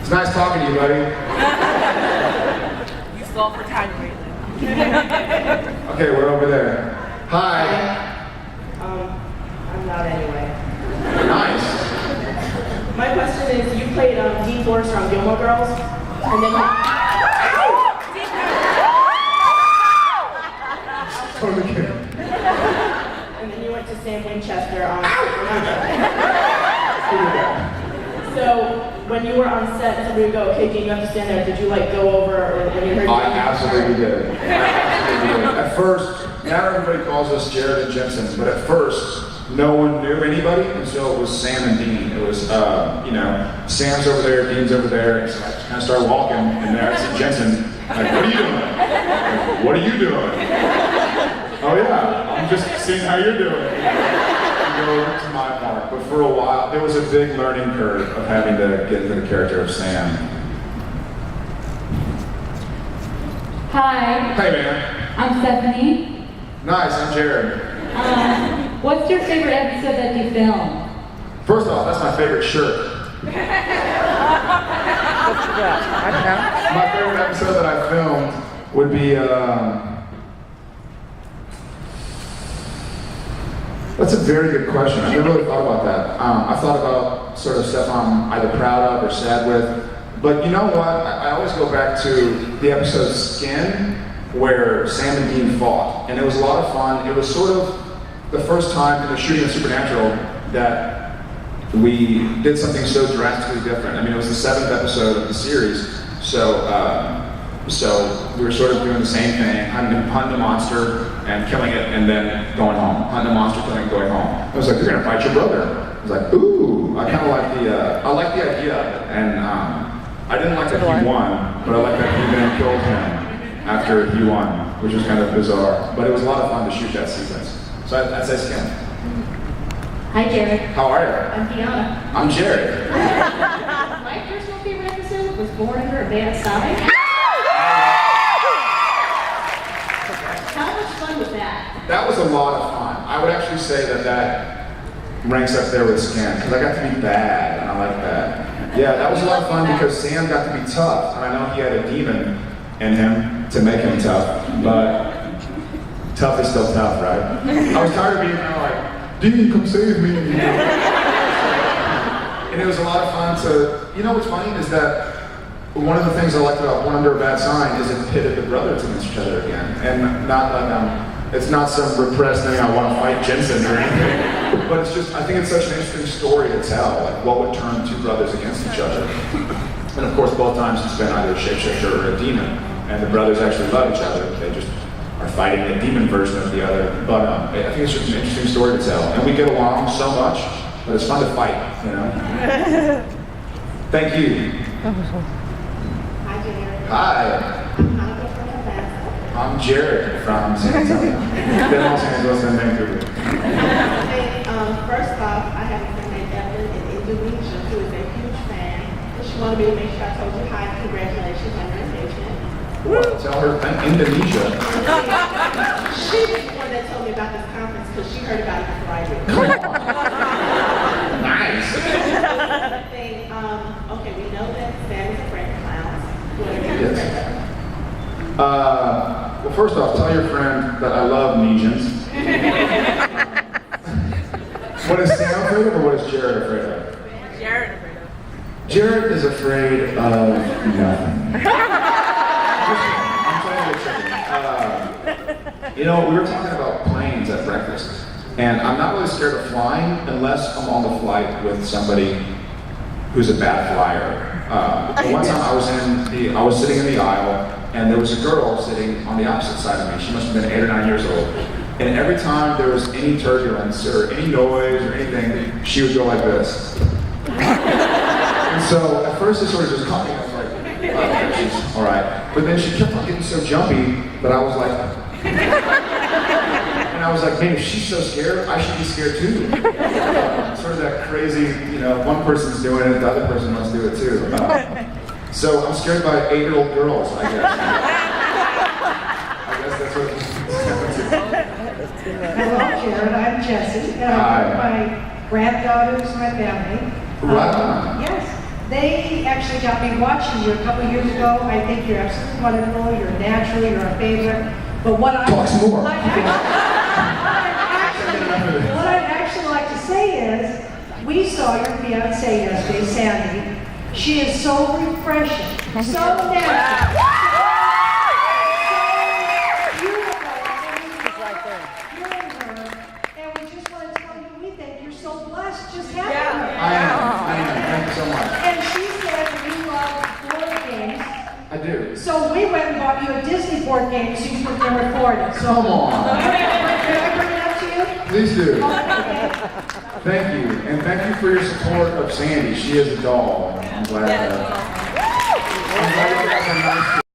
It's nice talking to you, buddy. You stole for time reason. Okay, we're over there. Hi. I'm not anyway. Nice. My question is, you played Dean Forrester on Gilmore Girls, and then Totally kidding. and then you went to Sam Winchester on. So when you were on set, somebody would go, "Okay, Dean, you have to stand there." Did you like go over, or when you heard? I absolutely did. At first, now everybody calls us Jared and Jensen, but at first, no one knew anybody until it was Sam and Dean. It was, Sam's over there, Dean's over there, and so I kind of started walking, and there I see Jensen. Like, what are you doing? Like, what are you doing? Oh yeah, I'm just seeing how you're doing. And go over to my part. But for a while, there was a big learning curve of having to get into the character of Sam. Hi, Hey man. I'm Stephanie. Nice, I'm Jared. What's your favorite episode that you filmed? First off, that's my favorite shirt. My favorite episode that I filmed would be, that's a very good question. I've never really thought about that. I've thought about sort of stuff I'm either proud of or sad with. But you know what? I always go back to the episode Skin, where Sam and Dean fought. And it was a lot of fun. It was sort of the first time in the shooting of Supernatural that we did something so drastically different. I mean, it was the 7th episode of the series, so we were sort of doing the same thing, hunting a monster and killing it, and then going home. Hunting a monster, killing it, going home. I was like, "You're gonna fight your brother." I was like, "Ooh!" I kind of like I like the idea of it, and I didn't like that he won, but I like that he then killed him after he won, which was kind of bizarre. But it was a lot of fun to shoot that sequence. So I'd say Skin. Hi, Jared. How are you? I'm Fiona. I'm Jared. My personal favorite episode was Born Under a Bad Sign. How much fun was that? That was a lot of fun. I would actually say that ranks up there with Skin, because I got to be bad, and I like that. Yeah, that was a lot of fun because Sam got to be tough, and I know he had a demon in him to make him tough, but tough is still tough, right? I was tired of being kind of like, "Dean, come save me." And it was a lot of fun to, you know what's funny is that one of the things I liked about Born Under a Bad Sign is it pitted the brothers against each other again. And not like, it's not some repressed thing, I want to fight Jensen or anything. But it's just, I think it's such an interesting story to tell, like what would turn two brothers against each other. And of course, both times it's been either a shapeshifter or a demon. And the brothers actually love each other. They just are fighting the demon version of the other. But I think it's just an interesting story to tell. And we get along so much, but it's fun to fight, you know? Thank you. Hi, Jared. Hi, I'm Monica from Atlanta. I'm Jared from San Antonio. Been Los Angeles and Vancouver. Hey, first off, I have a friend named Evelyn in Indonesia who is a huge fan. And she wanted me to make sure I told you hi and congratulations on your engagement. What? Tell her Indonesia. She was the one that told me about this conference because she heard about it before I did. Come on. Nice. Thing, okay, we know that Sam is afraid of clowns. What are you Yes. afraid of? Well, first off, tell your friend that I love Nesians. What is Sam afraid of, or what is Jared afraid of? Jared afraid of. Jared is afraid of nothing. I'm totally kidding. You know, we were talking about planes at breakfast, and I'm not really scared of flying unless I'm on the flight with somebody who's a bad flyer. But one time I was sitting in the aisle, and there was a girl sitting on the opposite side of me. She must have been 8 or 9 years old. And every time there was any turbulence or any noise or anything, she would go like this. And so at first it sort of just caught me. I was like, oh, she's all right. But then she kept on getting so jumpy that I was like, and I was like, man, if she's so scared, I should be scared too. Sort of that crazy, you know, one person's doing it, the other person must do it too. So I'm scared by 8-year-old girls, I guess. I guess that's what happens. Hello, Jared. I'm Jessie, and Hi. I'm with my granddaughters, my family. Right on. Yes. They actually got me watching you a couple years ago. I think you're absolutely wonderful. You're natural. You're a favorite. But what Talk some more. what I'd actually like to say is, we saw your fiancée yesterday, Sandy. She is so refreshing, so natural. I am. Thank you so much. And she said you love board games. I do. So we went and bought you a Disney board game so you could record it. So Come on. can I bring it up to you? Please do. Okay. Thank you. And thank you for your support of Sandy. She is a doll. I'm glad that. I'm glad you guys are nice to